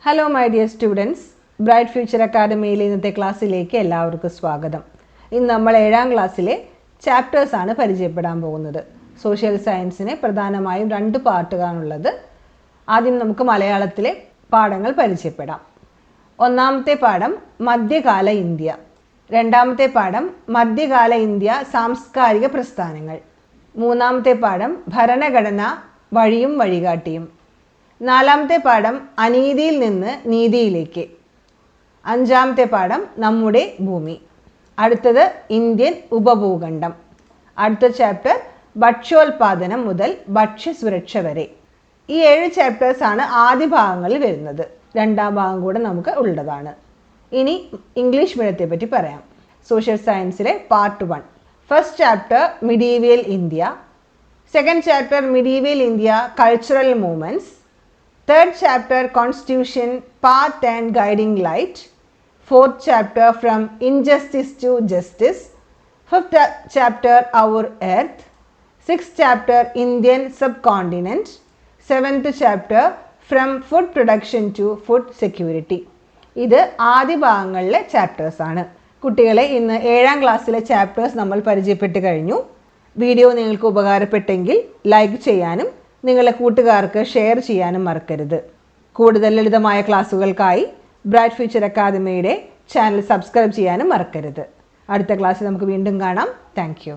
Hello my dear students, bright future അക്കാദമിയിലെ ഇന്നത്തെ ക്ലാസ്സിലേക്ക് എല്ലാവർക്കും സ്വാഗതം. ഇന്ന് നമ്മൾ 7ാം ക്ലാസ്സിലെ ചാപ്റ്റേഴ്സാണ് പരിചയപ്പെടാൻ പോകുന്നത്. സോഷ്യൽ സയൻസിന് പ്രധാനമായും 2 പാർട്ടുകളാണുള്ളത്. ആദ്യം നമുക്ക് മലയാളത്തിലെ പാഠങ്ങൾ പരിചയപ്പെടാം. ഒന്നാമത്തെ പാഠം മധ്യകാല ഇന്ത്യ, രണ്ടാമത്തെ പാഠം മധ്യകാല ഇന്ത്യ സാംസ്കാരിക പ്രസ്ഥാനങ്ങൾ, മൂന്നാമത്തെ പാഠം ഭരണഘടന വഴിയും വഴികാട്ടിയും, നാലാമത്തെ പാഠം അനീതിയിൽ നിന്ന് നീതിയിലേക്ക്, അഞ്ചാമത്തെ പാഠം നമ്മുടെ ഭൂമി, അടുത്തത് ഇന്ത്യൻ ഉപഭൂഖണ്ഡം, അടുത്ത ചാപ്റ്റർ ഭക്ഷ്യോൽപാദനം മുതൽ ഭക്ഷ്യസുരക്ഷ വരെ. ഈ 7 ചാപ്റ്റേഴ്സാണ് ആദ്യ ഭാഗങ്ങളിൽ വരുന്നത്. 2ാം ഭാഗം കൂടെ നമുക്ക് ഉള്ളതാണ്. ഇനി ഇംഗ്ലീഷ് മീഡിയത്തെ പറ്റി പറയാം. സോഷ്യൽ സയൻസിലെ part 1. First chapter medieval India, second chapter medieval India cultural movements, third chapter Constitution Path and Guiding Light, fourth chapter From Injustice to Justice, fifth chapter Our Earth, sixth chapter Indian Subcontinent, seventh chapter From Food Production to Food Security. ഇത് ആദ്യ ഭാഗങ്ങളിലെ chapters ആണ്. കുട്ടികളെ, ഇന്ന് 7ാം ക്ലാസ്സിലെ chapters നമ്മൾ പരിചയപ്പെട്ട് കഴിഞ്ഞു. വീഡിയോ നിങ്ങൾക്ക് ഉപകാരപ്പെട്ടെങ്കിൽ ലൈക്ക് ചെയ്യാനും നിങ്ങളുടെ കൂട്ടുകാർക്ക് ഷെയർ ചെയ്യാനും മറക്കരുത്. കൂടുതൽ ലളിതമായ ക്ലാസ്സുകൾക്കായി ബ്രൈറ്റ് ഫ്യൂച്ചർ അക്കാദമിയുടെ ചാനൽ സബ്സ്ക്രൈബ് ചെയ്യാനും മറക്കരുത്. അടുത്ത ക്ലാസ്സിൽ നമുക്ക് വീണ്ടും കാണാം. Thank you.